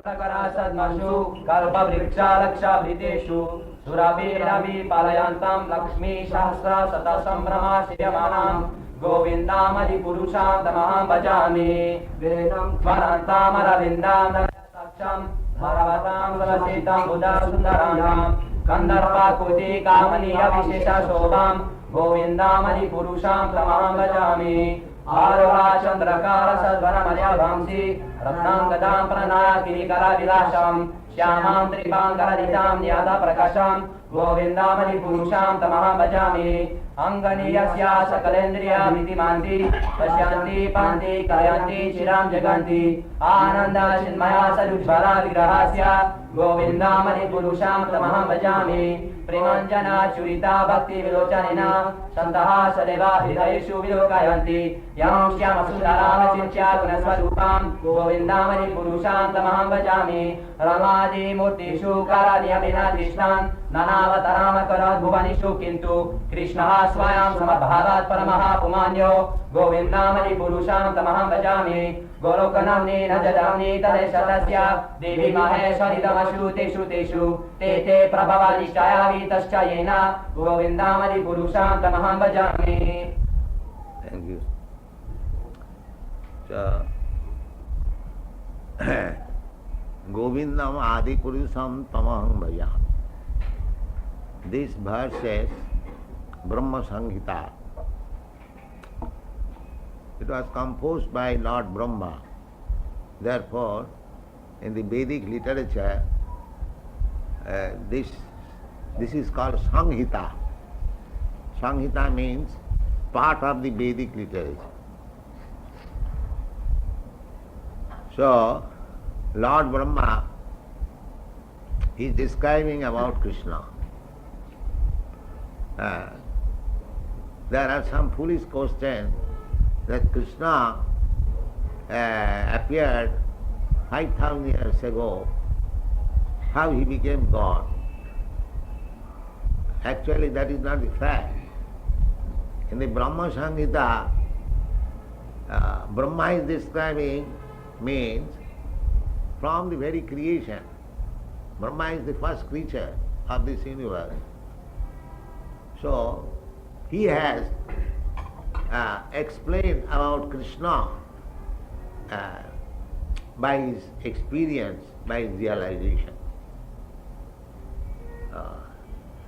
प्रकरासद्मसु कल्पवृक्षालक्षाभृतेषु सुरभिरभि पालयन्तं लक्ष्मी सहस्र शतसम्भ्रमाश्रियमाणां गोविन्दामधिपुरुषां तमहं भजामि वेदं स्वरन्तामरविन्दां साक्षां भगवतां सरसितं बुधसुन्दराणां कन्दर्पाकुति कामनीय विशेषशोभां गोविन्दामधिपुरुषां तमहं भजामि आरोहा चन्द्रकार सद्वनमध्यभांसि रत्नाङ्गदां प्रणाकिरीकरविलासं श्यामां त्रिपाङ्करदितां नियतप्रकाशां गोविन्दामधिपुरुषां तमहं भजामि अङ्गनीयस्या सकलेन्द्रियमितिमान्ति पश्यन्ति पान्ति कलयन्ति चिरां जगन्ति आनन्दचिन्मया सदुज्ज्वला विग्रहस्य गोविन्दामधिपुरुषां तमहं भजामि प्रेमाञ्जना चूरिता भक्तिविलोचनेन सन्तः सदैव हृदयेषु विलोकयन्ति यं श्यामसुन्दरामचिन्त्य गुणस्वरूपां गोविन्दामधिपुरुषां तमहं भजामि रमादिमूर्तिषु करनियमिनाधिष्ठान् नानावतारामकरोत् भुवनेषु किन्तु कृष्णः स्वयं समभावात् परमः पुमान्यो गोविन्दामधिपुरुषां तमहं भजामि गोलोकनाम्नि न जजामि तदेशतस्य देवी महेश्वरितमसु तेषु तेषु ते ते प्रभवादिष्टाया वीतश्च येन गोविन्दामधिपुरुषां तमहं भजामि. Thank you. So, Govindam Adipurusham Tamaham Bhajami. This verse says Brahma Samhita. It was composed by Lord Brahma. Therefore, in the Vedic literature, this is called Samhita. Samhita means part of the Vedic literature. So, Lord Brahma is describing about Krishna. There are some foolish questions that Krishna appeared 5,000 years ago, how he became God. Actually, that is not the fact. In the Brahma Samhita, Brahma is describing means from the very creation. Brahma is the first creature of this universe. So, he has explained about Krishna by his experience, by his realization.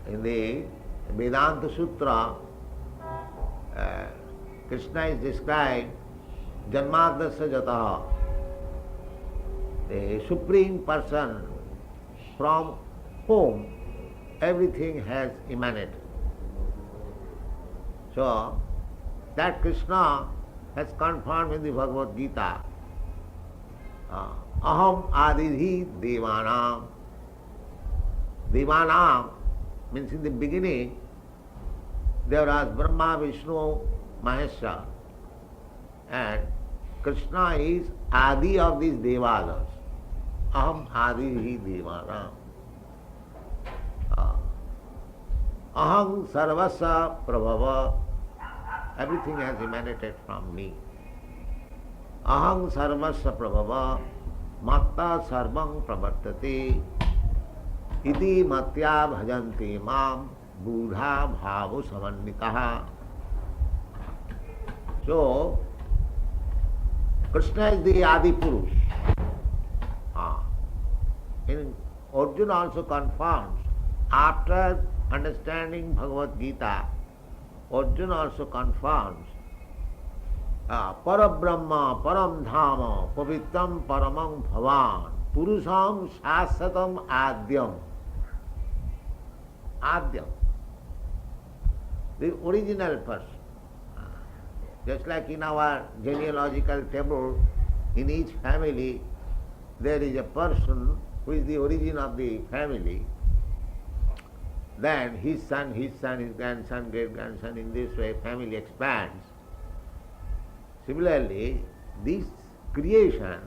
In the Vedanta Sutra, Krishna is described Janmadasya Jataha, the Supreme Person from whom everything has emanated. So, that Krishna has confirmed in the Bhagavad Gita, Aham Adidhi Devanam. Devanam means in the beginning there was Brahma, Vishnu, Maheshwara, and Krishna is Adi of these Devadas. Aham Adidhi Devanam. Aham Sarvasya Prabhava. Everything has emanated from me. Aham Sarvasya Prabhava Matta Sarvam Pravartate Iti Matya Bhajanti Mam Buddha Bhavu Samannitaha. So, Krishna is the Adi Purush. In Arjuna also confirms, after understanding Bhagavad Gita, Arjuna also confirms Parabrahma, Param Dhama, Pavitram Paramam Bhavan, Purusham Shasatam Adyam. Adyam, the original person. Just like in our genealogical table, in each family there is a person who is the origin of the family. Then his son, his grandson, great-grandson, in this way family expands. Similarly, this creation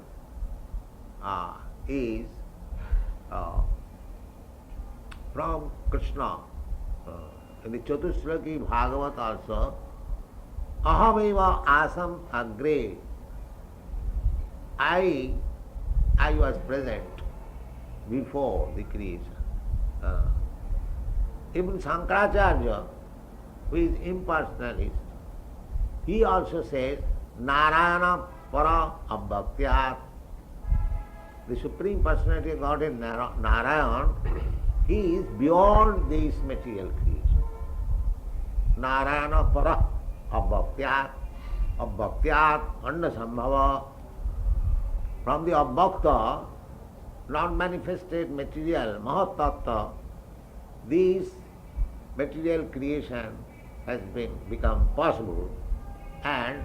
is from Krishna. In the Chatushlaki Bhagavat also, Ahameva asam agre. I I was present before the creation. Even Shankaracharya, who is impersonalist, he also says, Narayana para abhaktyat. The Supreme Personality of Godhead, Narayan, he is beyond this material creation. Narayana para abhaktyat, abhaktyat, annasambhava. From the abhakta, not manifested material, mahat-tattva, this material creation has become possible, and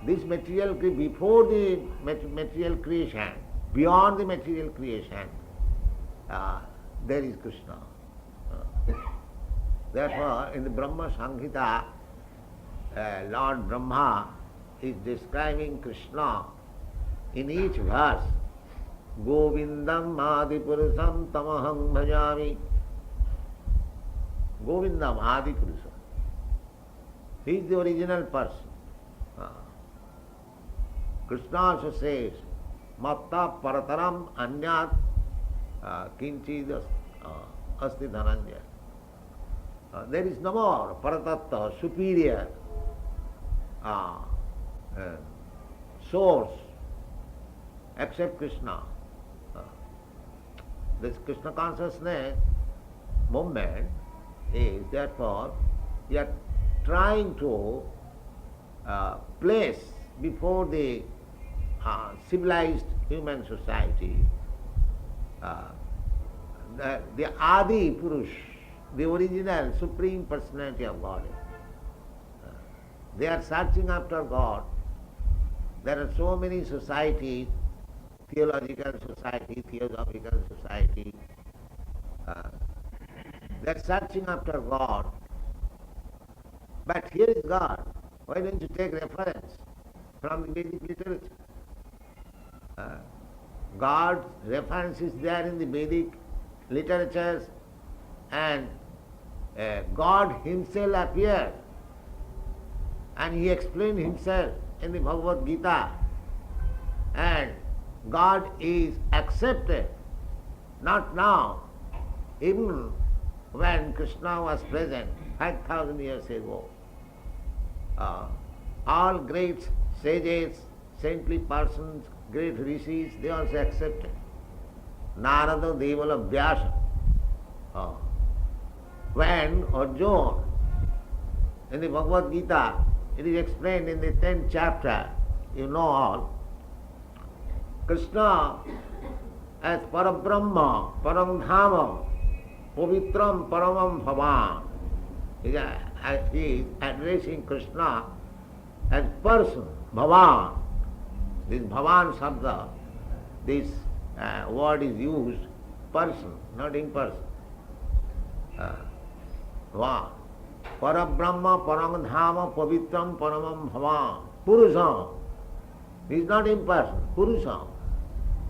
this material before the material creation, beyond the material creation, there is Krishna. Therefore, in the Brahma Samhita, Lord Brahma is describing Krishna in each verse. Govindam Adipurusam Tamaham Bhajami. Govindam Adipurusam. He is the original person. Krishna also says, Matta Parataram Anyat Kinchid Asti Dhananjaya. There is no more Paratattva, superior source except Krishna. This Krishna consciousness movement is therefore we are trying to place before the civilized human society the Adi Purush, the original Supreme Personality of God. They are searching after God. There are so many societies, theological society, theosophical society. They are searching after God. But here is God. Why don't you take reference from the Vedic literature? God's reference is there in the Vedic literatures, and God himself appeared and he explained himself in the Bhagavad Gita, and God is accepted, not now, even when Krishna was present 5,000 years ago. All great sages, saintly persons, great rishis, they also accepted. Narada Devala Vyasa. When Arjuna, in the Bhagavad Gita, it is explained in the 10th chapter, you know all, Krishna as Parabrahma, Paramdhama, Pavitram Paramam Bhavan. He is addressing Krishna as person, Bhavan. This Bhavan Sabda, this word is used, person, not imperson. Bhavan. Parabrahma, Paramdhama, Pavitram, Paramam Bhavan. Purusam. He is not imperson, Purusam.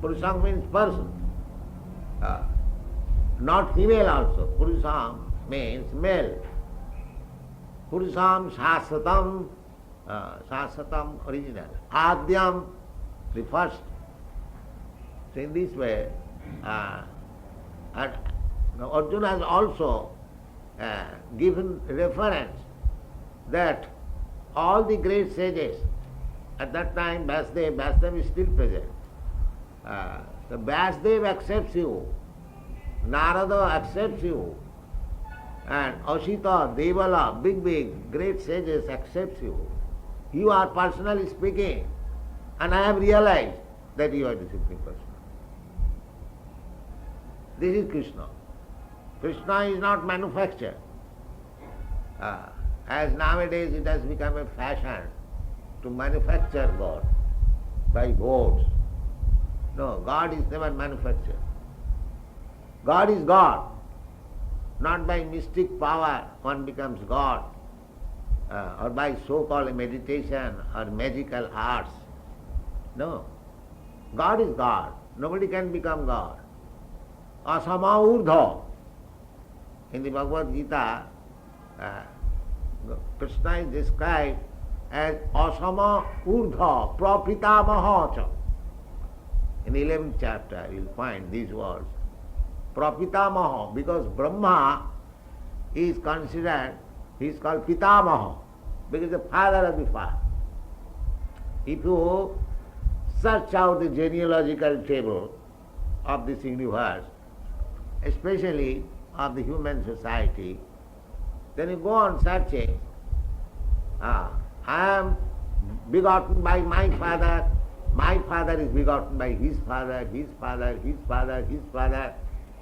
Purusam means person. Not female also. Purusam means male. Purusam Shasatam, Shasatam original. Adyam, the first. So in this way, Arjuna has also given reference that all the great sages, at that time Vasudev is still present. So Vasudev accepts you, Narada accepts you, and Asita, Devala, big great sages accepts you. You are personally speaking, and I have realized that you are the Supreme Person. This is Krishna. Krishna is not manufactured. As nowadays it has become a fashion to manufacture God by votes. No, God is never manufactured. God is God. Not by mystic power one becomes God, or by so-called meditation or magical arts. No. God is God. Nobody can become God. Asama urdha. In the Bhagavad Gita, Krishna is described as Asama urdha prapitamaha cha. in the 11th chapter, you'll find these words. Prapitamaha, because Brahma is considered, he is called Pitamaha, because the father of the father. If you search out the genealogical table of this universe, especially of the human society, then you go on searching. I am begotten by my father is begotten by his father, his father, his father, his father.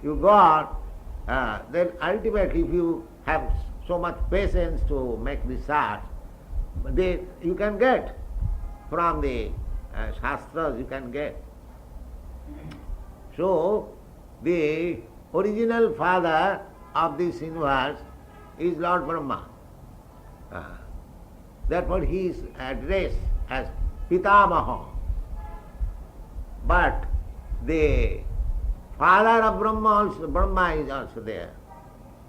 You go on, then ultimately if you have so much patience to make research, you can get from the Shastras, you can get. So, the original father of this universe is Lord Brahma. Therefore he is addressed as Pitamaha. But the father of Brahma is also there.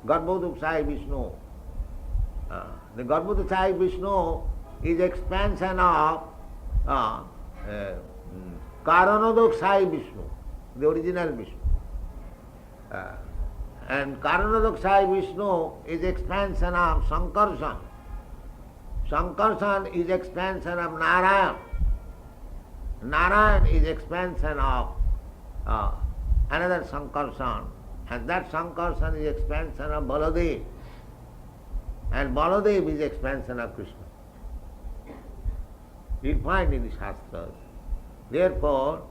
Garbhodakshaya Vishnu. The Garbhodakshaya Vishnu is expansion of Karanodakshaya Vishnu, the original Vishnu. And Karanodakshaya Vishnu is expansion of Sankarshan. Sankarshan is expansion of Narayan. Narayan is expansion of another Sankarshan. And that Sankarshan is expansion of Baladev. And Baladev is expansion of Krishna. You'll find in the Shastras. Therefore,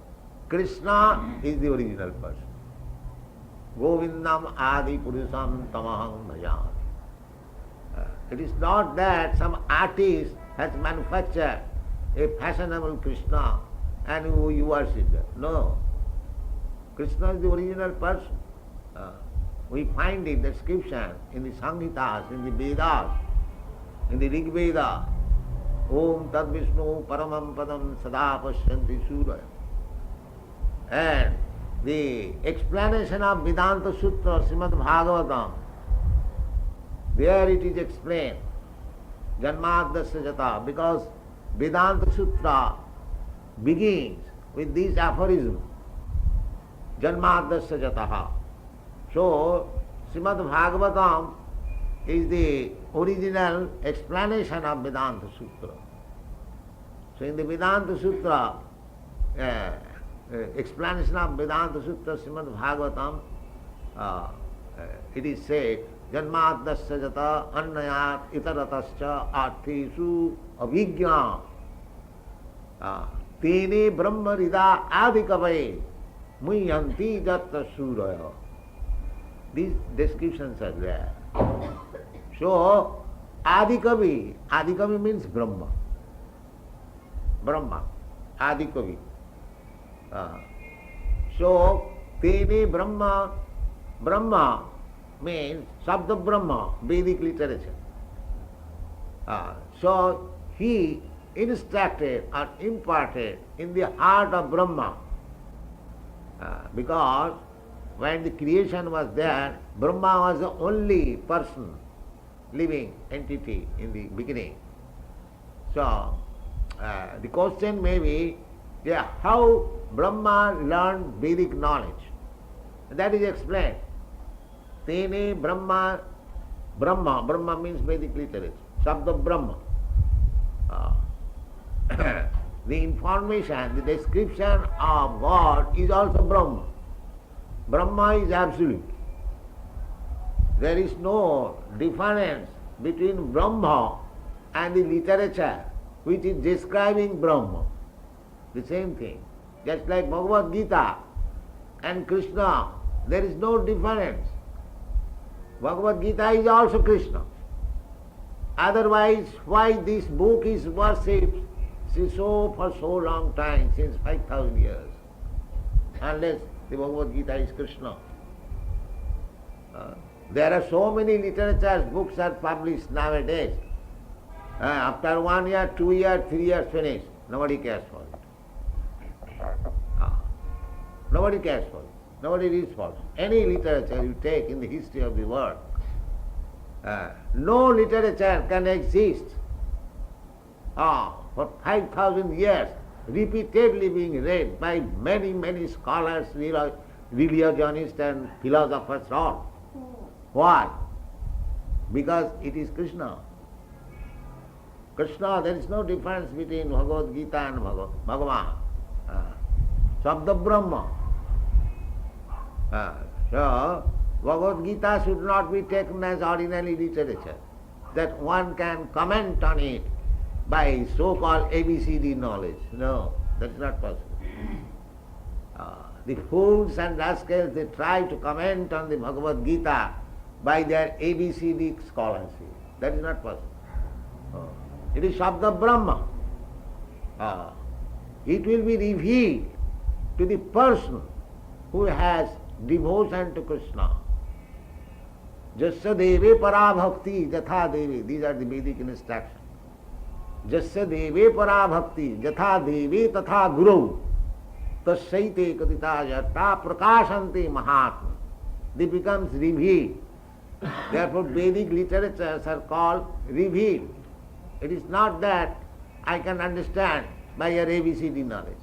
Krishna is the original person. Govindam Adi Purusam Tamaham Bhajan. It is not that some artist has manufactured a fashionable Krishna and you worship them. No. Krishna is the original person. We find in the description in the Samhitas, in the Vedas, in the Rig Veda, Om Tad Vishnu Paramam Padam Sada Pashyanti Suraya. And the explanation of Vedanta Sutra, Srimad Bhagavatam, there it is explained, Janmadasya Jata, because Vedanta Sutra begins with this aphorism, Janmadasya Jataha. So, Srimad Bhagavatam is the original explanation of Vedanta Sutra. So in the Vedanta Sutra, explanation of Vedanta Sutra, Srimad Bhagavatam, it is said, Janmadasya jata annayat itaratascha arthesu avijñā tene brahma rida adikavai muyanti jatta suraya. These descriptions are there. So, Adikavi means Brahma. Brahma, Adikavi. So, Tene Brahma means Sabda Brahma, Vedic literature. So, he instructed or imparted in the heart of Brahma because when the creation was there, Brahma was the only person, living entity in the beginning. So, the question may be, how Brahma learned Vedic knowledge. That is explained. Tene Brahma means Vedic literature, Sabda Brahma. The information, the description of God is also Brahma. Brahma is absolute. There is no difference between Brahma and the literature which is describing Brahma. The same thing. Just like Bhagavad Gita and Krishna, there is no difference. Bhagavad Gita is also Krishna. Otherwise, why this book is worshipped for so long time, since 5,000 years, unless the Bhagavad Gita is Krishna. There are so many literatures, books are published nowadays. After 1 year, 2 years, 3 years finished, nobody cares for it. Nobody cares for it. Nobody reads for it. Any literature you take in the history of the world, no literature can exist for 5,000 years repeatedly being read by many, many scholars, religionists and philosophers all. Why? Because it is Krishna. Krishna, there is no difference between Bhagavad Gita and Bhagavan. Sabda Brahma. So, Bhagavad Gita should not be taken as ordinary literature, that one can comment on it by so-called ABCD knowledge. No, that's not possible. The fools and rascals, they try to comment on the Bhagavad Gita by their ABCD scholarship. That is not possible. It is Sabda Brahma. It will be revealed to the person who has devotion to Krishna. Jasya deve para bhakti jatha deve. These are the Vedic instructions. Jasya deve para bhakti jatha deve tatha guru tasyaite katita jata prakashante mahatma. They becomes revealed. Therefore Vedic literatures are called revealed. It is not that I can understand by your ABCD knowledge.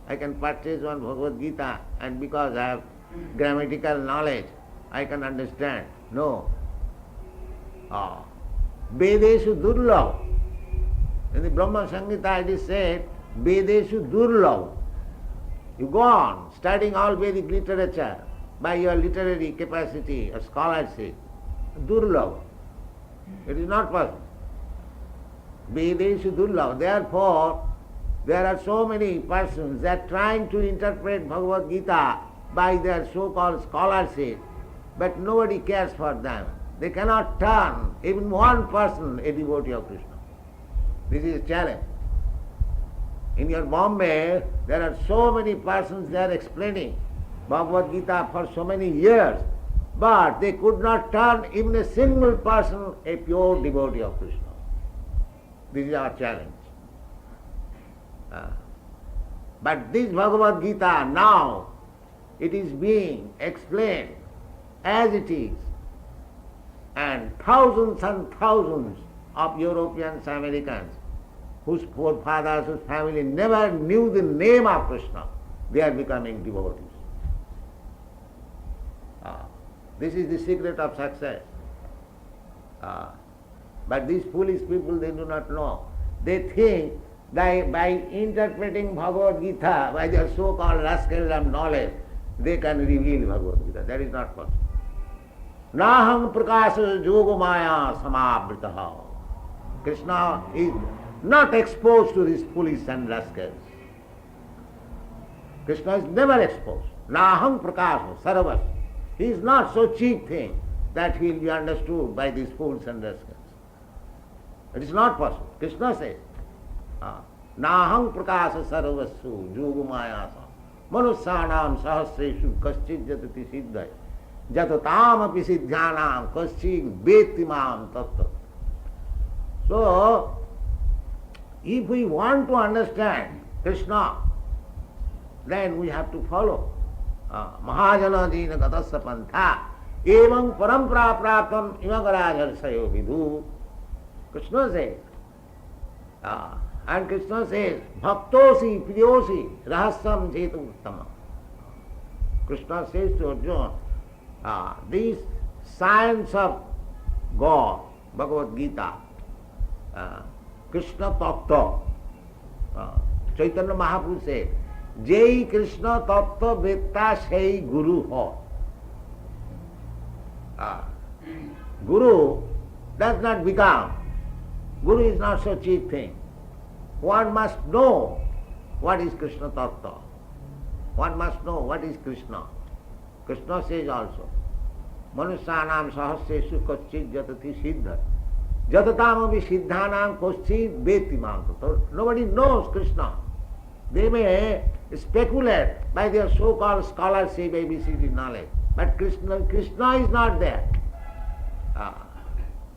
I can purchase one Bhagavad Gita and because I have grammatical knowledge, I can understand. No. Vedeshu durlabh. In the Brahma Samhita it is said, Vedeshu durlabh. You go on studying all Vedic literature by your literary capacity or scholarship. Durlabh. It is not possible. Vedeshu durlabh. Therefore, there are so many persons that are trying to interpret Bhagavad Gita by their so-called scholarship, but nobody cares for them. They cannot turn even one person a devotee of Krishna. This is a challenge. In your Bombay, there are so many persons there explaining Bhagavad Gita for so many years, but they could not turn even a single person a pure devotee of Krishna. This is our challenge. But this Bhagavad Gita now, it is being explained as it is, and thousands of Europeans, Americans, whose forefathers, whose family never knew the name of Krishna, they are becoming devotees. This is the secret of success. But these foolish people, they do not know. They think that by interpreting Bhagavad Gita, by their so-called rascals of knowledge, they can reveal Bhagavad Gita. That is not possible. Naham prakasa yoga maya samavritaha. Krishna is not exposed to these foolish and rascals. Krishna is never exposed. Naham prakasa saravas. He is not so cheap thing that he will be understood by these fools and rascals. It is not possible. Krishna says, Naham prakasa sarvassu yogamayasa manusyanam sahasreshu kaschid jatati siddhai jatatam api siddhyanam kaschid betimam tattva. So, if we want to understand Krishna, then we have to follow Mahajana jina gatasya pantha evam parampara praptam imagarajarsayo vidhu. Krishna says, and Krishna says, bhaktosi priyosi rahasyam jetu uttama. Krishna says to Arjuna, this science of God, Bhagavad Gita, Krishna Tattva, Caitanya Mahāprabhu said, Jai Krishna Tattva beṭā sei Guru ho. Guru does not become. Guru is not so cheap thing. One must know what is Krishna Tattva. One must know what is Krishna. Krishna says also, Manusyanam sahasreshu kaschid jatati siddha. Jatatam api siddhanam kaschid betimam. Nobody knows Krishna. They may speculate by their so-called scholarship, ABCD knowledge. But Krishna is not there.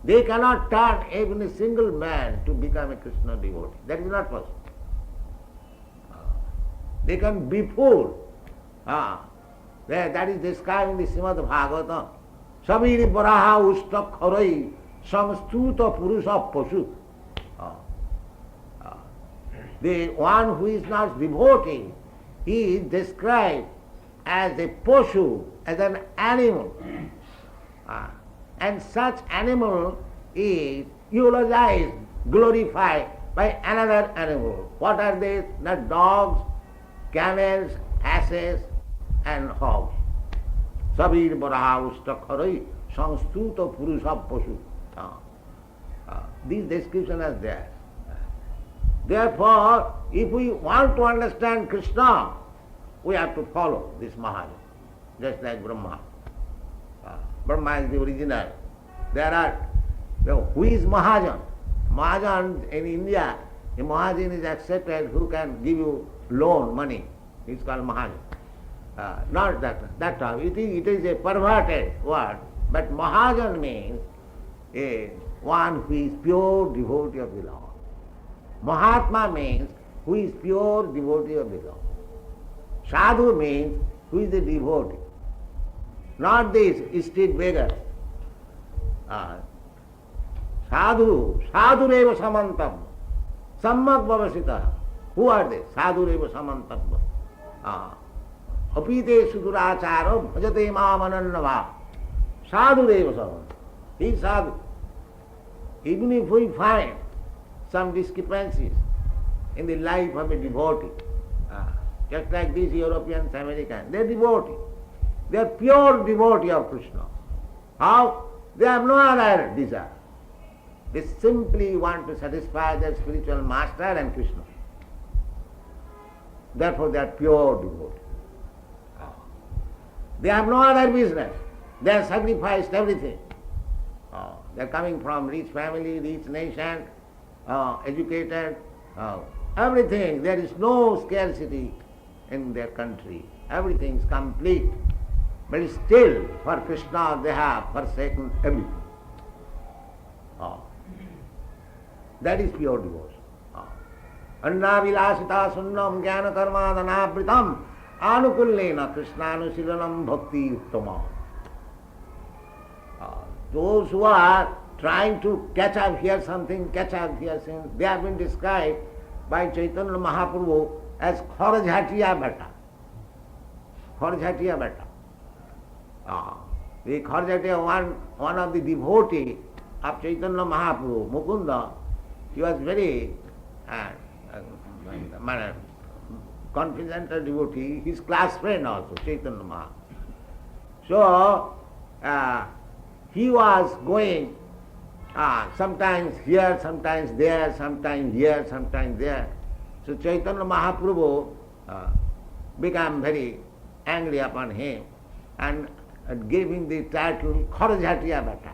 They cannot turn even a single man to become a Krishna devotee. That is not possible. They can be fooled. That is described in the Srimad Bhagavatam. Samiri Varaha Usta Kharai Samstuta Purusha Pasu. The one who is not devotee, he is described as a poshu, as an animal. And such animal is eulogized, glorified by another animal. What are they? Not dogs, camels, asses, and hogs. Sabir baraha ustakharai sanstuta purusha pashu. These descriptions are there. Therefore, if we want to understand Krishna, we have to follow this Mahajan, just like Brahma. Brahma is the original. Who is Mahajan? Mahajan in India, a Mahajan is accepted who can give you loan, money. It's called Mahajan. Not that term. It is a perverted word, but Mahajan means one who is pure devotee of the Lord. Mahatma means who is pure devotee of the Lord. Sadhu means who is the devotee. Not this street beggar. Sadhu reva samantam. Sammak bhavasita. Who are they? Sadhu reva samantam. Apite suduracharo bhajate mamanannava. Sadhu reva samantam. He is sadhu. Even if we find some discrepancies in the life of a devotee, just like these Europeans, Americans, they are devotee. They are pure devotee of Krishna. How? They have no other desire. They simply want to satisfy their spiritual master and Krishna. Therefore they are pure devotee. They have no other business. They have sacrificed everything. They are coming from rich family, rich nation, educated, everything. There is no scarcity in their country. Everything is complete. But still, for Krishna, they have forsaken everything. That is pure devotion. Anna vilasita sunnam jnana karma dhanavritam anukullena krishnānusilanam bhakti uttama. Those who are trying to catch up here something, catch up here something, they have been described by Caitanya Mahāprabhu as Khaḍajāṭhiyā beṭā. Khaḍajāṭhiyā beṭā. The Khaḍajāṭhiyā, one of the devotee of Caitanya Mahāprabhu, Mukunda, he was very confidential devotee, his class friend also, Caitanya Mahāprabhu. So, he was going sometimes here, sometimes there, sometimes here, sometimes there. So Caitanya Mahāprabhu became very angry upon him and gave him the title Khaḍajāṭhiyā beṭā.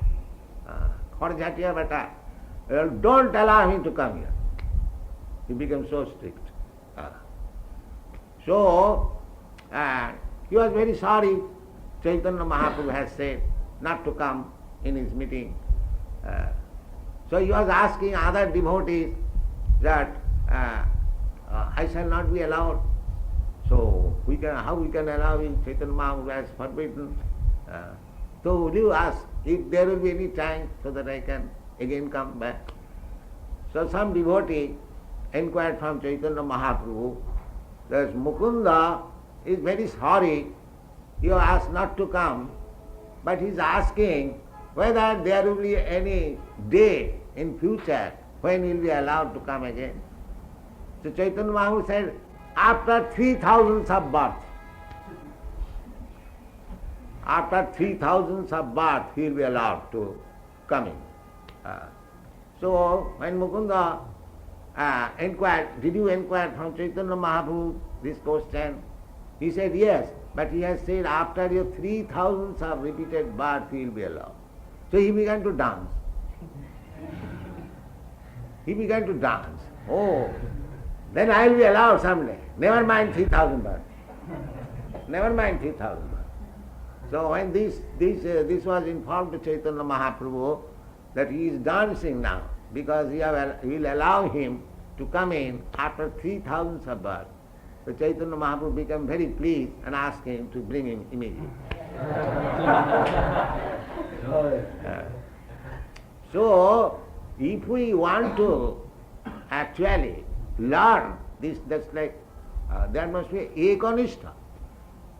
Khaḍajāṭhiyā beṭā. Don't allow him to come here. He became so strict. So he was very sorry. Caitanya Mahāprabhu has said not to come in his meeting. So he was asking other devotees that I shall not be allowed. So how we can allow him? Caitanya Mahāprabhu has forbidden. So would you ask if there will be any time so that I can again come back? So some devotee inquired from Caitanya Mahāprabhu that Mukunda is very sorry, he was asked not to come, but he is asking whether there will be any day in future when he will be allowed to come again. So Caitanya Mahāprabhu said, after 3,000 of birth. After 3,000 of birth he will be allowed to come in. So when Mukunda inquired, did you inquire from Caitanya Mahāprabhu this question? He said yes, but he has said after your 3,000 of repeated birth he will be allowed. So he began to dance. He began to dance. Oh, then I will be allowed someday. Never mind 3,000 births. Never mind 3,000 births. So when this was informed to Caitanya Mahāprabhu that he is dancing now because he will allow him to come in after 3,000 of births. So Caitanya Mahāprabhu became very pleased and asked him to bring him immediately. So, if we want to actually learn this, that's like there must be ekanishta.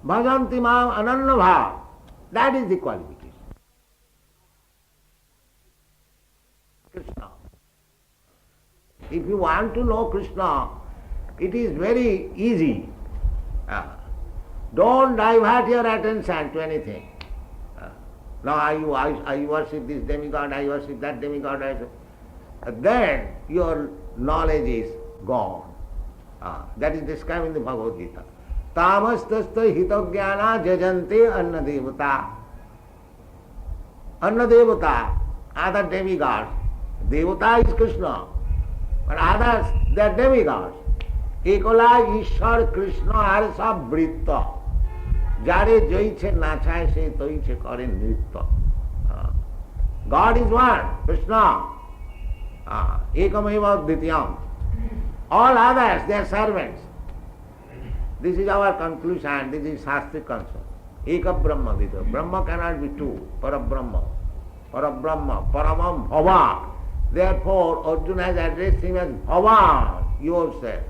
Bhajanti mam ananya bhav. That is the qualification. Krishna. If you want to know Krishna, it is very easy. Don't divert your attention to anything. Now I worship this demigod, I worship that demigod. Then your knowledge is gone. That is described in the Bhagavad Gita. Tamastasta hitagyana jajante anna devata. Anna devata, other demigods. Devata is Krishna, but others they are demigods. Ekola Ishwar Krishna are sab britta. Jare joiche nachaye se toiche kare nritta. God is one, Krishna. Ekameva dvitiyam. All others, they are servants. This is our conclusion, this is Shastric concern. Eka Brahma Dita. Brahma cannot be two. Parabrahma. Parabrahma. Paramam Bhava. Therefore, Arjuna has addressed him as Bhava, yourself.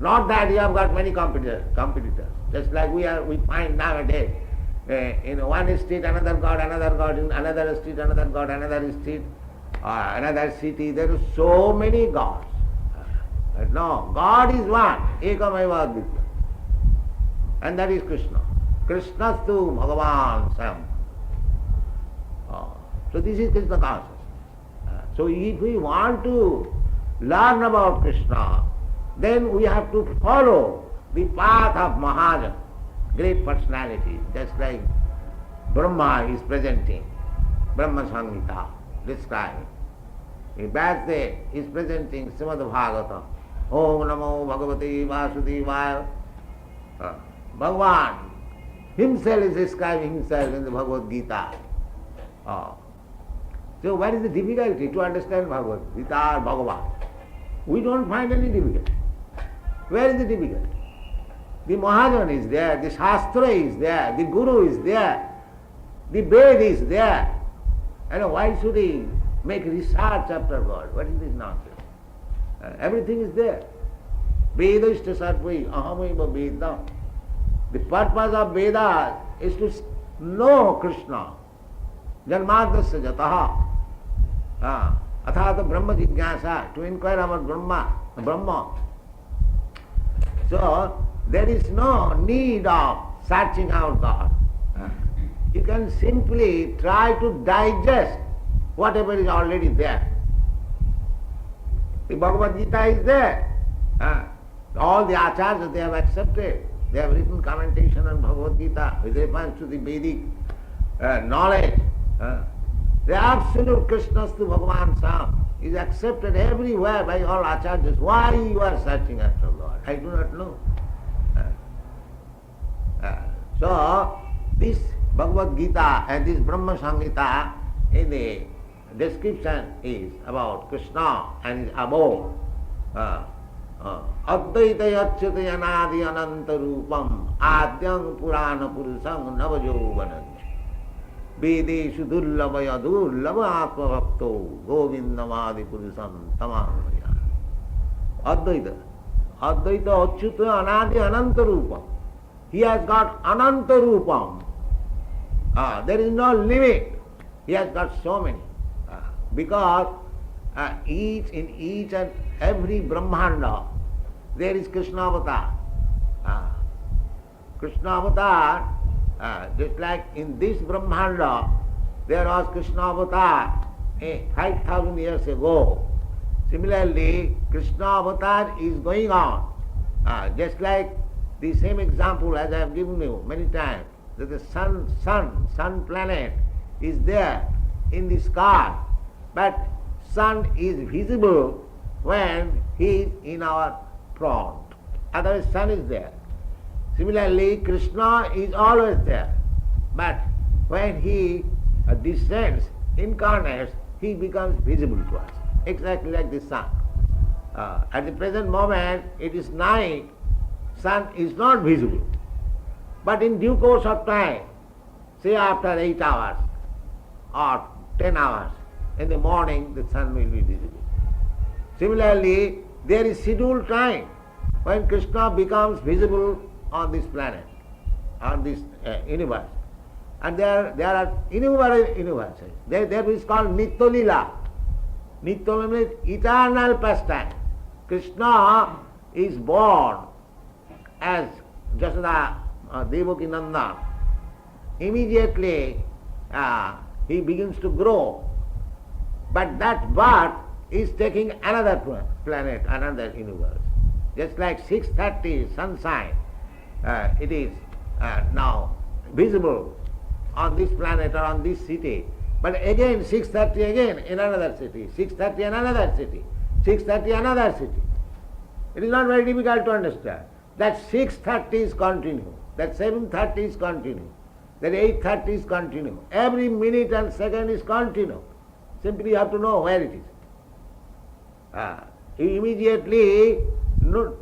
Not that you have got many competitors. Just like we find nowadays, in one street another god, in another street another god, another street, another city. There are so many gods. No, God is one. Ekameva Advitya. And that is Krishna. Krishnastu Bhagavan Sam. So this is Krishna consciousness. So if we want to learn about Krishna, then we have to follow the path of Mahajan, great personality, just like Brahma is presenting, Brahma Samhita, describing. Vyasadeva is presenting Srimad Bhagavatam, Om Namo Bhagavate Vasudevaya. Bhagavan himself is describing himself in the Bhagavad Gita. So what is the difficulty to understand Bhagavad Gita or Bhagavan? We don't find any difficulty. Where is the difficulty? The Mahajan is there, the Shastra is there, the Guru is there, the Ved is there. And why should he make research after God? What is this nonsense? Everything is there. Vedashta sarvai ahamaiva Veda. The purpose of Vedas is to know Krishna. Janmadasya jataha. Athata Brahma jigyasa, to inquire about Brahma. So, there is no need of searching out God. You can simply try to digest whatever is already there. The Bhagavad Gita is there. All the acharyas, they have accepted. They have written commentation on Bhagavad Gita with reference to the Vedic knowledge. The absolute Krishnastu Bhagavan Sam is accepted everywhere by all acharyas. Why you are searching after God? I do not know. So, this Bhagavad Gita and this Brahma Samhita in the description is about Krishna and his abode. Advaita yachyate anadi ananta rupam adyam purana purusam navajovanam vedeshu durlabaya durlaba atma bhakto govindamadi purusam tamamaya. Advaita achyute anadi ananta rupam. He has got ananta rupam. There is no limit. He has got so many. Because in each and every Brahmanda, there is Krishna avatar. Krishna avatar, just like in this Brahmanda, there was Krishna avatar 5,000 years ago. Similarly, Krishna avatar is going on. Just like the same example as I have given you many times, that the sun planet is there in the sky, but sun is visible when he is in our front. Otherwise sun is there. Similarly, Krishna is always there, but when he descends, incarnates, he becomes visible to us, exactly like the sun. At the present moment, it is night, sun is not visible. But in due course of time, say after 8 hours or 10 hours, in the morning the sun will be visible. Similarly, there is scheduled time when Krishna becomes visible on this planet, on this universe. And there are innumerable universes. There is called Nitya-lila. Nitya means eternal pastime. Krishna is born as Jasoda Devaki Nanda. Immediately he begins to grow. But that birth is taking another planet, another universe. Just like 6:30 sunshine, it is now visible on this planet or on this city. But again 6:30 again in another city, 6:30 in another city, 6:30 another city. It is not very difficult to understand. That 6:30 is continue, that 7:30 is continue, that 8:30 is continue. Every minute and second is continue. Simply you have to know where it is. You immediately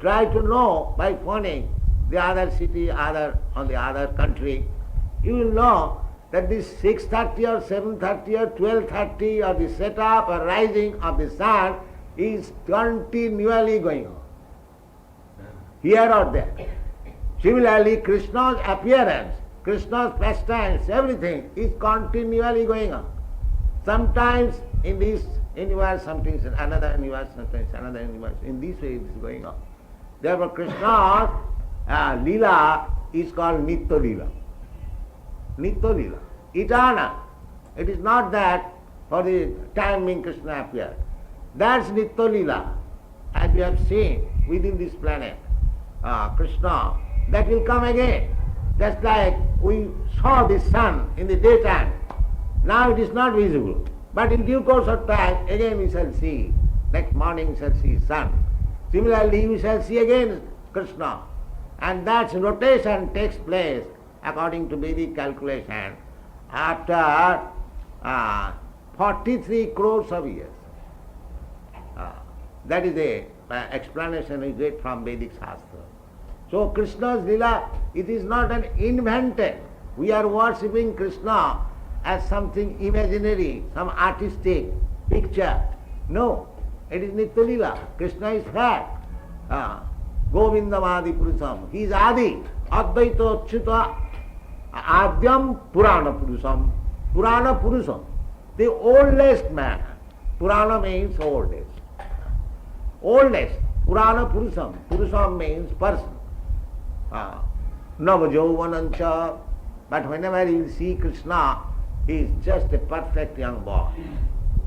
try to know by phoning the other city, on the other country. You will know that this 6:30 or 7:30 or 12:30 or the setup or rising of the sun is continually going on, here or there. Similarly, Krishna's appearance, Krishna's pastimes, everything is continually going on. Sometimes in this universe, sometimes in another universe, sometimes another universe. In this way it is going on. Therefore Krishna's lila is called Nitya-lila. Nitya-lila, eternal. It is not that for the time when Krishna appeared. That's Nitya-lila. As we have seen within this planet, Krishna, that will come again. Just like we saw the sun in the daytime. Now it is not visible. But in due course of time, again we shall see. Next morning we shall see sun. Similarly, we shall see again Krishna. And that rotation takes place according to Vedic calculation after 43 crores of years. That is the explanation we get from Vedic Shastra. So Krishna's lila, it is not an invented. We are worshipping Krishna as something imaginary, some artistic picture. No, it is Nitya-lila. Krishna is fact. Govindamadi Purusam. He is Adi. Advaita Achyuta Adyam Purana Purusam. Purana Purusam. The oldest man. Purana means oldest. Oldest. Purana Purusam. Purusam means person. Navajauvanancha. But whenever you see Krishna, he is just a perfect young boy.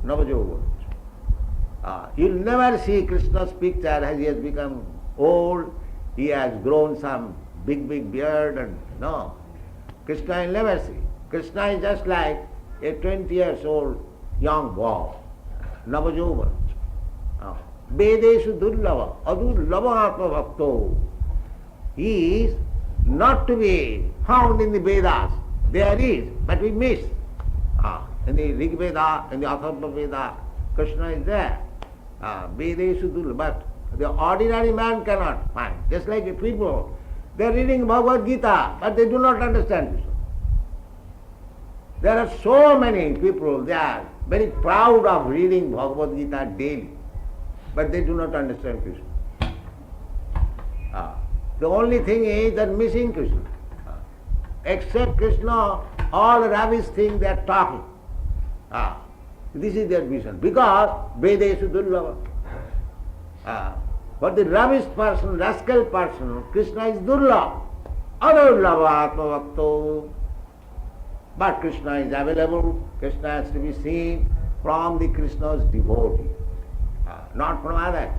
Navajauvanancha. You'll never see Krishna's picture as he has become old, he has grown some big beard and no. Krishna will never see. Krishna is just like a 20 years old young boy. Navajauvanancha. Vedeshu durlava, adurlava atma bhakto. He is not to be found in the Vedas. There is, but we miss. In the Rig Veda, in the Atharva Veda, Krishna is there. Vedeshu durlava, but the ordinary man cannot find. Just like the people, they are reading Bhagavad Gita, but they do not understand Krishna. There are so many people, they are very proud of reading Bhagavad Gita daily, but they do not understand Krishna. The only thing is that missing Krishna. Except Krishna, all rubbish things they are talking. This is their vision. Because Vedeshu durlava. For the rubbish person, rascal person, Krishna is durlava. Adurlava atma bhakto. But Krishna is available. Krishna has to be seen from the Krishna's devotee, not from others.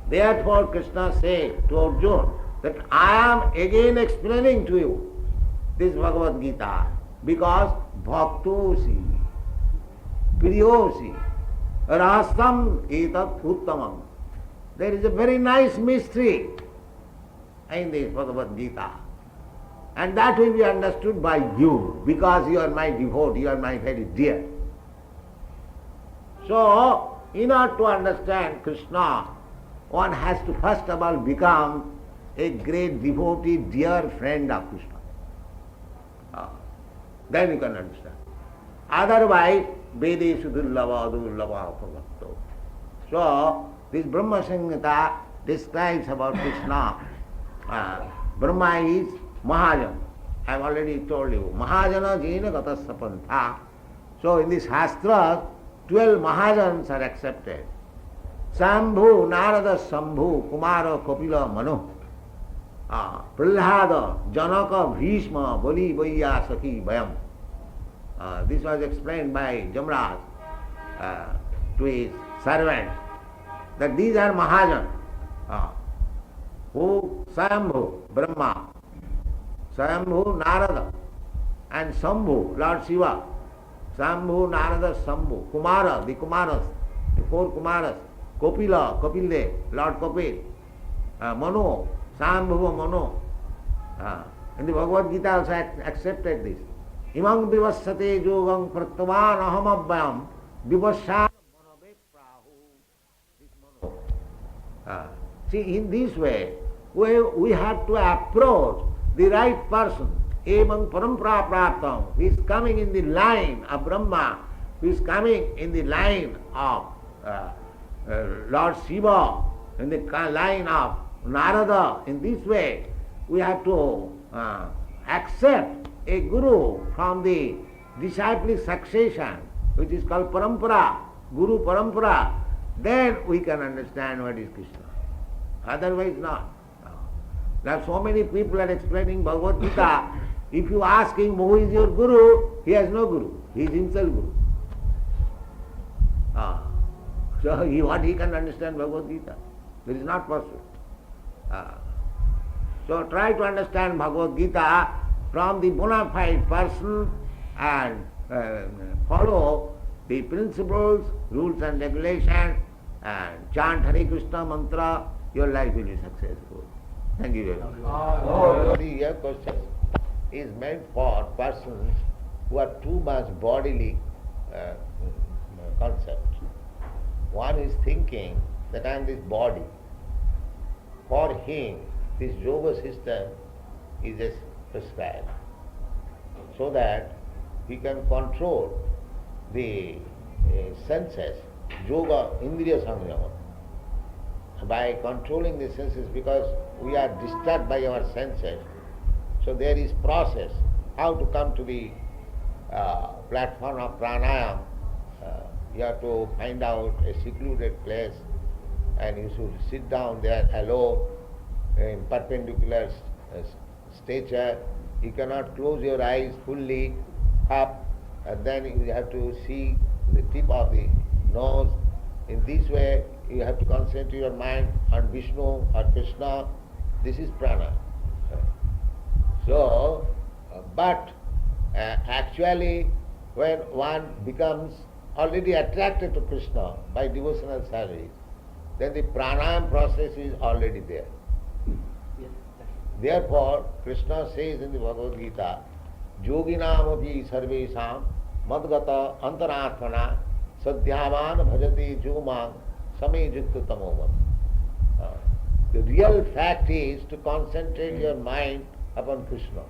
Therefore Krishna said to Arjuna that I am again explaining to you this Bhagavad Gita because bhaktosi, priyosi, rasam etat uttamam. There is a very nice mystery in this Bhagavad Gita. And that will be understood by you because you are my devotee, you are my very dear. So, in order to understand Krishna, one has to first of all become a great devotee, dear friend of Krishna. Then you can understand. Otherwise, Vedeshu durlava durlava bhakto. So, This Brahma Samhita describes about Krishna. Brahma is Mahajan. I have already told you. Mahajana jena gatasya pantha. So in this Shastra, 12 Mahajans are accepted. Sambhu, Narada, Sambhu, Kumara, Kapila, Manu. Prahlada, Janaka, Bhishma, Bali, Vaya, Sakhi, Bayam. This was explained by Jamraj to his servant, that these are Mahajan. Who? Swayambhu, Brahma, Swayambhu, Narada, and Sambhu, Lord Shiva. Swayambhu, Narada, Sambhu, Kumara, the Kumaras, the 4 Kumaras, Kapila, Kapildev, Lord Kapil, Manu, Swayambhuva Manu. And the Bhagavad Gita also accepted this. Imam vivassate yogam pratvan aham abhyam vivasya manobe prahu. This Mano. See, in this way, we have to approach the right person. Evam parampara praptam, who is coming in the line of Brahma, who is coming in the line of Lord Shiva, in the line of Narada. In this way, we have to accept a guru from the disciplic succession, which is called parampara, guru parampara. Then we can understand what is Krishna. Otherwise not. There are so many people are explaining Bhagavad Gita. If you ask him who is your guru, he has no guru. He is himself guru. So what he can understand Bhagavad Gita? It is not possible. So try to understand Bhagavad Gita from the bona fide person and follow the principles, rules and regulations, and chant Hare Krishna mantra, your life will be successful. Thank you very much. Your question is meant for persons who are too much bodily concept. One is thinking that I am this body. For him, this yoga system is just prescribed, so that he can control the senses, yoga, indriya samyama. By controlling the senses, because we are disturbed by our senses, so there is process how to come to the platform of pranayam. You have to find out a secluded place and you should sit down there alone in perpendicular stature. You cannot close your eyes fully up, and then you have to see the tip of the nose. In this way, you have to concentrate your mind on Vishnu or Krishna. This is prana. So, but actually, when one becomes already attracted to Krishna by devotional service, then the pranayam process is already there. Therefore, Krishna says in the Bhagavad Gita, Yoginamapi sarvesam madgata antaratmana sadhyavan bhajati jumang same jukta tamovam. The real fact is to concentrate your mind upon Krishna.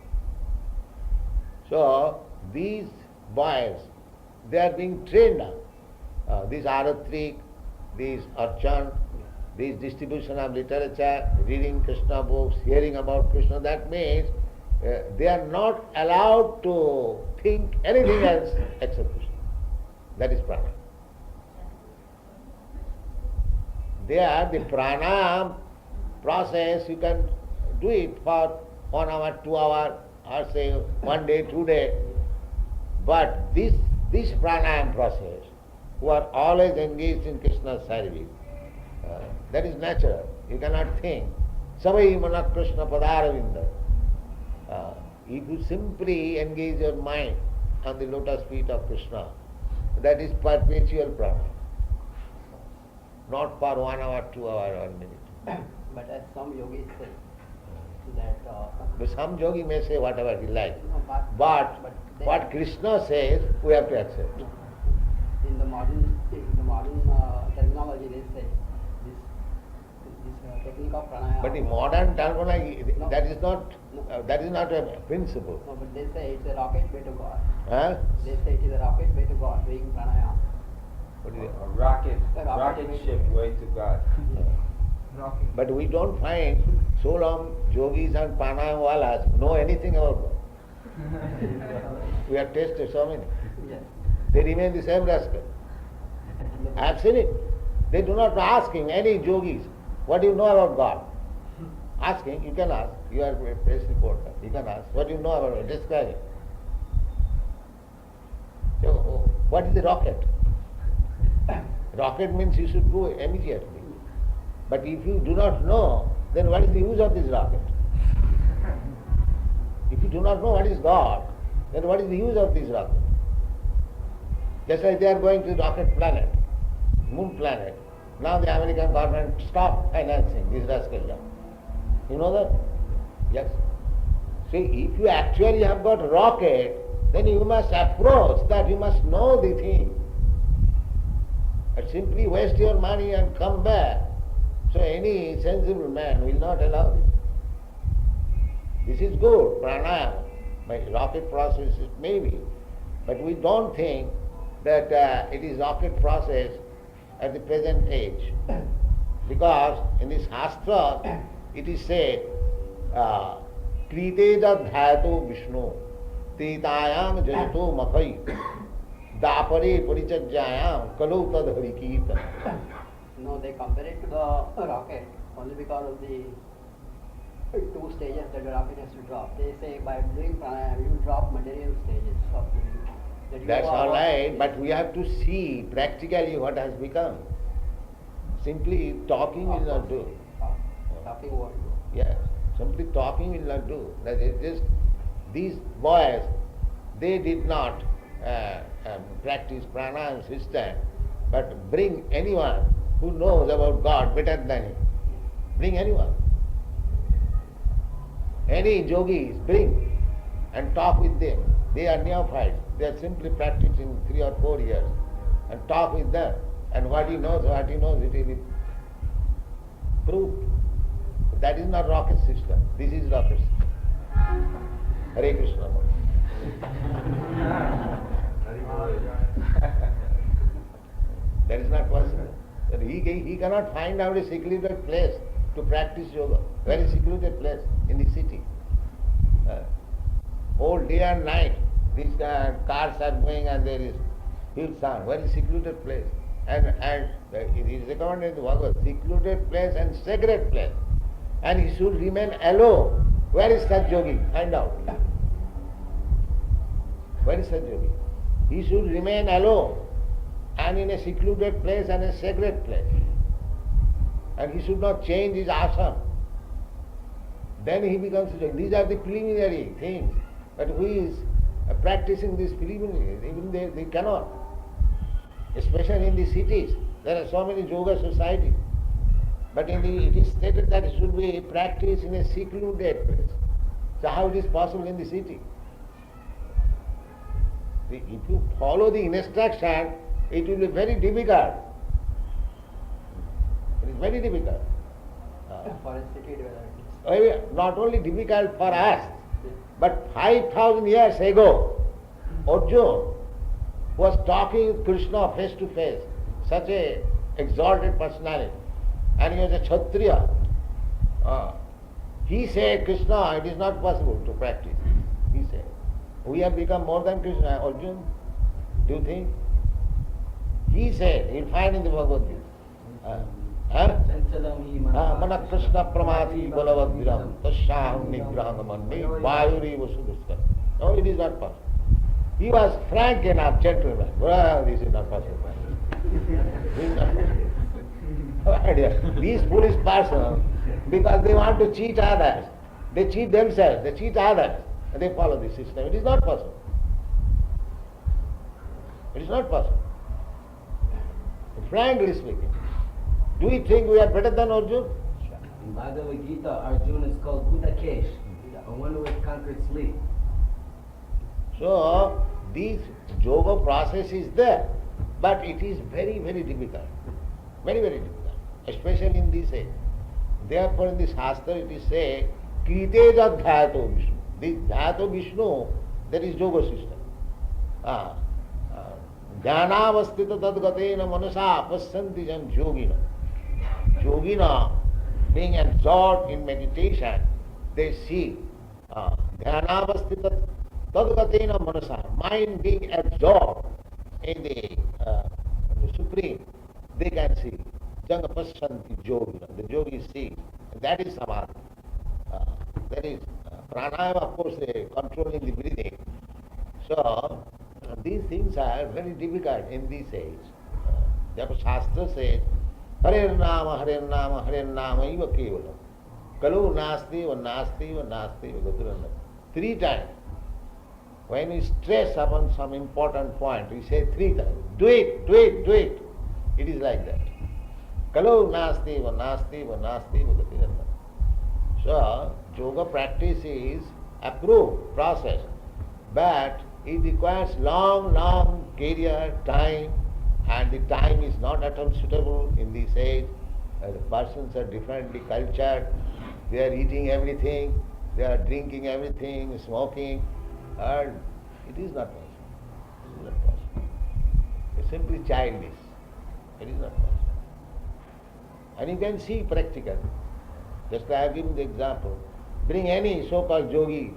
So, these boys, they are being trained up. These aratrik, these archan, this distribution of literature, reading Krishna books, hearing about Krishna, that means they are not allowed to think anything else except Krishna. That is prana. There, the pranayam process, you can do it for 1 hour, 2 hours, or say 1 day, 2 days. But this pranayam process, who are always engaged in Krishna's service, that is natural. You cannot think. Savai mana Krishna padaravinda. If you simply engage your mind on the lotus feet of Krishna, that is perpetual prana. Not for 1 hour, 2 hours, 1 minute. But as some yogis say, that... But some yogi may say whatever he likes. No, but what Krishna says, we have to accept. In the modern terminology, they say this technique of pranayama. But in modern terminology, No. that is not a principle. No, but they say it's a rocket way to God. Huh? They say it is a rocket way to God, doing pranayama. What is it? A rocket, A rocket rocket way. ship way to God. But we don't find so long yogis and pranayamawalas know anything about God. We have tested so many. Yes. They remain the same rascal. I have seen it. They do not ask him, any yogis, what do you know about God? Ask him, you can ask. You are a press reporter. You can ask, what do you know about God? Describe it. So, what is the rocket? Rocket means you should go immediately. But if you do not know, then what is the use of this rocket? If you do not know what is God, then what is the use of this rocket? Just like they are going to rocket planet, moon planet. Now the American government stopped financing this rascal job. You know that? Yes. See, if you actually have got rocket, then you must approach that, you must know the thing. But simply waste your money and come back. So any sensible man will not allow this. This is good, pranayama. By rocket process it may be. But we don't think that it is rocket process at the present age. Because in this Shastra it is said, Kritedadhyato Vishnu, Titayam Jayato Makai, Dapare Parichajayam, Kalau Tad Harikirtan. No, they compare it to the rocket only because of the two stages that the rocket has to drop. They say by doing pranayama, you drop material stages of the that you That's are all right, walking. but we have to see practically what has become. Simply talking will not do. Talking won't do. Yes, simply talking will not do. That is just these boys, they did not practice pranayama system, but bring anyone who knows about God better than him. Bring anyone. Any yogis, bring and talk with them. They are neophytes. They are simply practicing 3 or 4 years. And talk with them. And what he knows, it will be proved. That is not rocket system. This is rocket system. Hare Krishna. That is not possible. That he cannot find out a secluded place to practice yoga. Very secluded place in the city. Whole day and night these cars are going and there is huge sound. Very secluded place. And it is recommended in the Bhagavad, secluded place and sacred place. And he should remain alone. Where is such yogi? Find out. Where is such yogi? He should remain alone and in a secluded place and a sacred place. And he should not change his asana. Then he becomes a yogi. These are the preliminary things. But who is practicing these preliminaries? Even they cannot. Especially in the cities. There are so many yoga societies. But it is stated that it should be practiced in a secluded place. So how it is possible in the city? If you follow the instruction, it will be very difficult. It is very difficult. For a city development. Not only difficult for us, but 5,000 years ago, Arjuna was talking with Krishna face to face, such a exalted personality, and he was a Kshatriya. He said, Krishna, it is not possible to practice. He said, we have become more than Krishna, Arjuna. Do you think? He said, you'll find in the Bhagavad Gita. Mana Krishna pramati balavad tasyaham nigraham manni vayuri vasuduskar. No, it is not possible. He was frank enough, gentleman. Well, this is not possible. This is not possible. These foolish persons, because they want to cheat others, they cheat themselves, they cheat others, and they follow this system. It is not possible. It is not possible. Frankly speaking, do we think we are better than Arjuna? In Bhagavad Gita, Arjuna is called Bhutakesh, the one who has conquered sleep. So, this yoga process is there, but it is very, very difficult. Very, very difficult, especially in this age. Therefore, in this Shastra it is said, Kritedadhyato Vishnu. This Dhyato Vishnu, that is yoga system. Dhyanavastita tadgatena manasa pasyanti jan yogina. Yogina, being absorbed in meditation, they see Dhyanavastita tadgatena manasa, mind being absorbed in the Supreme, they can see. Janga pasyanti yogina, the yogi sees. That is samadhi. That is pranayama, of course, controlling the breathing. So, these things are very difficult in this age. Therefore, Shastra says, Hare Nama, Hare Nama, Hare Nama, Iva Kevalam. Kalu Nasti, va Nasti, va Nasti, va Gaturanda. 3 times. When we stress upon some important point, we say 3 times. Do it, do it, do it. It is like that. Kalu Nasti, va Nasti, va Nasti, va Gaturanda. So, yoga practice is approved process, but it requires long career, time, and the time is not at all suitable in this age. The persons are differently cultured, they are eating everything, they are drinking everything, smoking, and it is not possible. It is not possible. It's simply childish. It is not possible. And you can see practically. Just I have given the example. Bring any so-called yogi,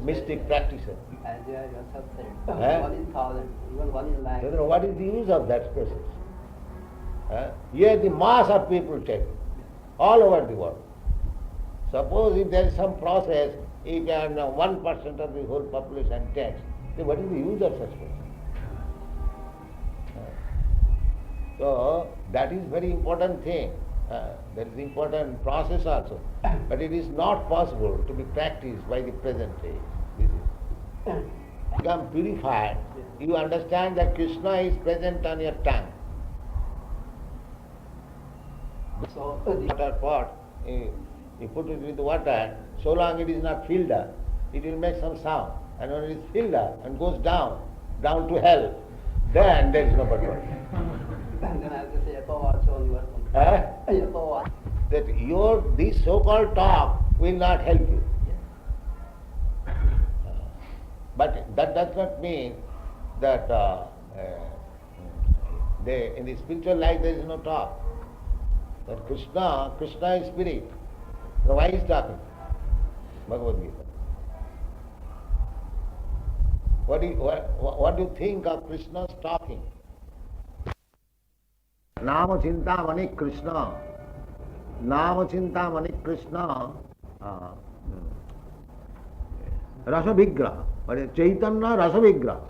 mystic practitioner. As you yourself said, Eh? 1 in 1,000, even 1 in lakh. So what is the use of that process? Here the mass of people take, all over the world. Suppose if there is some process, if 1% of the whole population takes, then what is the use of such process? So that is very important thing. That is important process also. But it is not possible to be practiced by the present age. This is. Become purified. You understand that Krishna is present on your tongue. So, The water pot, you put it with water, so long it is not filled up, it will make some sound. And when it is filled up and goes down to hell, then there is no but water. then as you say, Yato Vacho, you are Eh? Yato Vacho. That this so-called talk will not help you. But that does not mean that in the spiritual life there is no talk. That Krishna is spirit. So why is talking? Bhagavad Gita. What do you think of Krishna's talking? Nama Chintamani Krishna. Nama Chintamani Krishna. Rasa Vigraha. But Chaitanya Rasa Vigraha.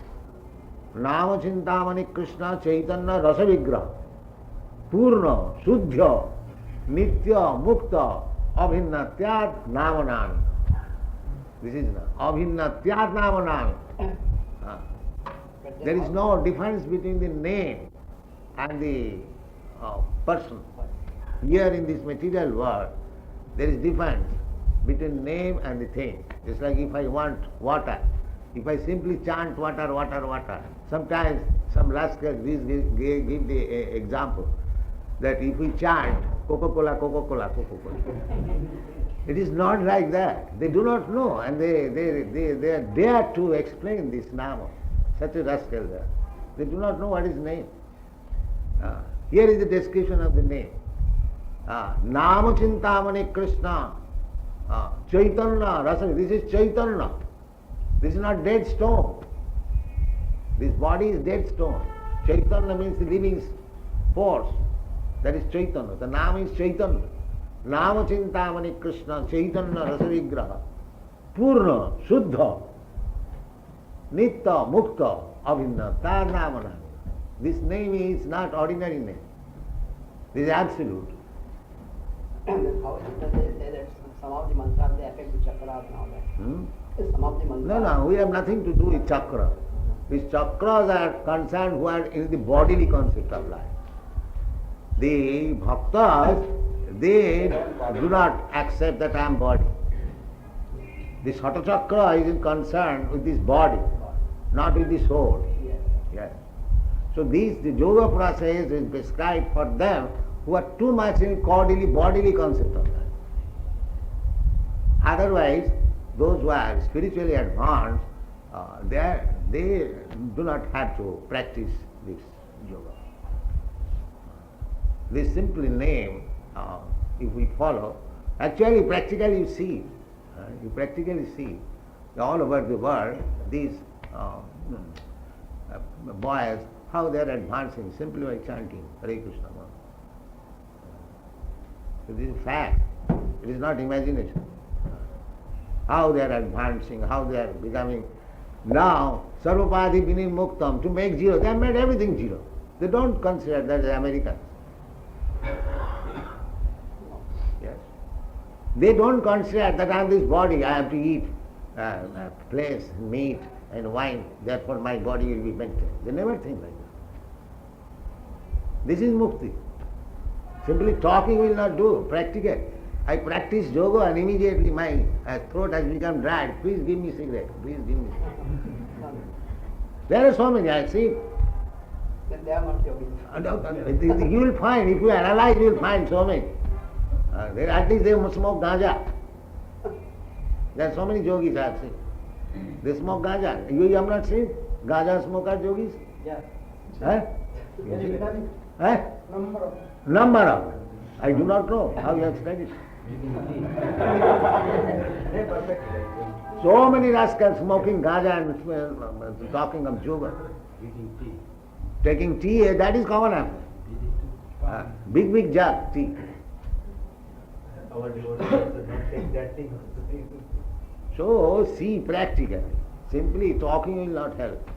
Nama Chintamani Krishna Chaitanya Rasa Vigraha. Purna, Shuddha, Nitya, Mukta, Abhinnatyat Namanami. This is Abhinnatyat Namanami. There is no difference between the name and the person. Here in this material world, there is difference between name and the thing. It's like if I want water, if I simply chant water, water, water, sometimes some rascals give the example that if we chant Coca-Cola, Coca-Cola, Coca-Cola, it is not like that. They do not know, and they are dare to explain this nama. Such a rascal there. They do not know what is name. Here is the description of the name. Nama Chintamani Krishna. Chaitanya, Rasa. This is Chaitanya. This is not dead stone. This body is dead stone. Chaitanya means the living force. That is Chaitanya. The Nama is Chaitanya. Nama Chintamani Krishna, Chaitanya Rasa Vigraha. Purna, Shuddha, Nitya, Mukta, Abhinna, Tar Namana. This name is not ordinary name. This is absolute. And how does they say that some of the mantras they affect the chakras and all that? Some of the mantras. No, we have nothing to do with chakra. These chakras are concerned who are in the bodily concept of life. The bhaktas, they do not accept that I am body. The Sata chakra is concerned with this body, not with the soul. Yes. So the yoga process is prescribed for them who are too much in bodily concept of life. Otherwise, those who are spiritually advanced, they do not have to practice this yoga. This simply name, if we follow, actually practically you practically see all over the world these boys, how they are advancing simply by chanting Hare Krishna. So this is fact, it is not imagination. How they are advancing, how they are becoming. Now, Sarvapadhi Vinimuktam, to make zero, they have made everything zero. They don't consider that as Americans. Yes. They don't consider that I am this body, I have to eat flesh, meat and wine, therefore my body will be maintained. They never think like that. This is mukti. Simply talking will not do, practical. I practice yoga and immediately my throat has become dry. Please give me cigarette, please give me cigarette. There are so many, I see. Then they are not yogis. You will find, if you analyze, you will find so many. At least they smoke ganja. There are so many yogis I have seen. They smoke ganja. You have not seen ganja smoker yogis? Yeah. Number of. I do not know how you have studied. So many rascals smoking ganja and talking of yoga. Taking tea, that is common affair. Big jug, tea. Our devotees do not take that thing. So, see practically. Simply talking will not help.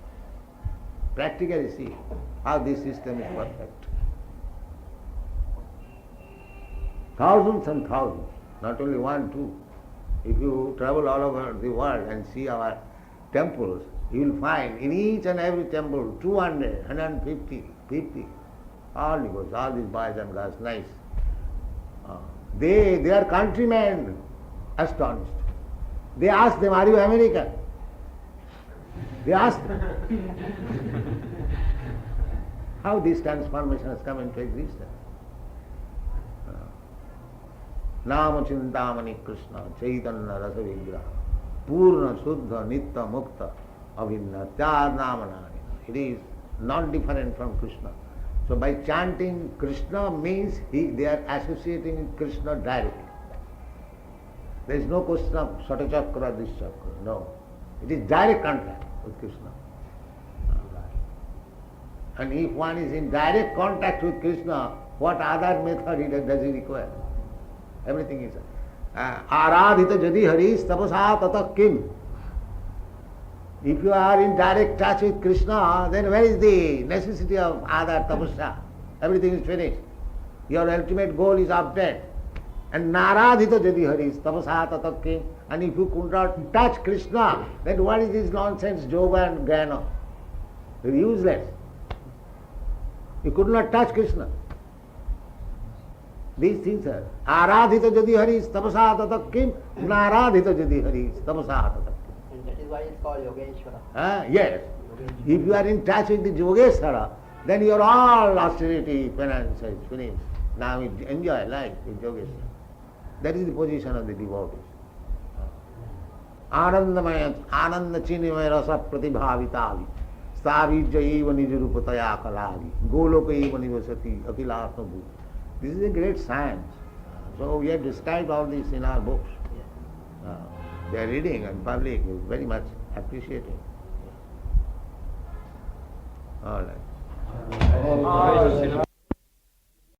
Practically see how this system is perfect. Thousands and thousands, not only one, two. If you travel all over the world and see our temples, you will find in each and every temple 200, 150, 50, all devotees, all these boys and girls, nice. They are countrymen, astonished. They ask them, are you American? They ask them. How this transformation has come into existence. Nama Chintamani Krishna, Caitanya Rasa Vigraha, Purna Suddha Nitya Mukta Avinna Tyad Namanani. It is not different from Krishna. So by chanting Krishna means they are associating with Krishna directly. There is no question of Saṭa-chakra, this chakra. No. It is direct contact with Krishna. And if one is in direct contact with Krishna, what other method does he require? Everything is Aradhita jadi haris tapasa tata kim. If you are in direct touch with Krishna, then where is the necessity of other tapasya? Everything is finished. Your ultimate goal is obtained. And naradhita jadi haris tapasa tata kim. And if you could not touch Krishna, then what is this nonsense yoga and jnana? It is useless. You could not touch Krishna. These things are aradhita jadi haris tapasa tata kim, naradhita jadi haris tapasa tata kim. And that is why it's called Yogeshwara. Yes. If you are in touch with the Yogeshwara, then your all austerity, penance is finished. Now you enjoy life with Yogeshwara. That is the position of the devotees. Anandamaya, Ananda Chinimaya Rasa Pratibhavitavi, Stavijaiva Nijurupataya Kalagi, Golokaiva Nivasati, Akilatma Bhuta. This is a great science. So we have described all this in our books. They are reading and public is very much appreciating. All right.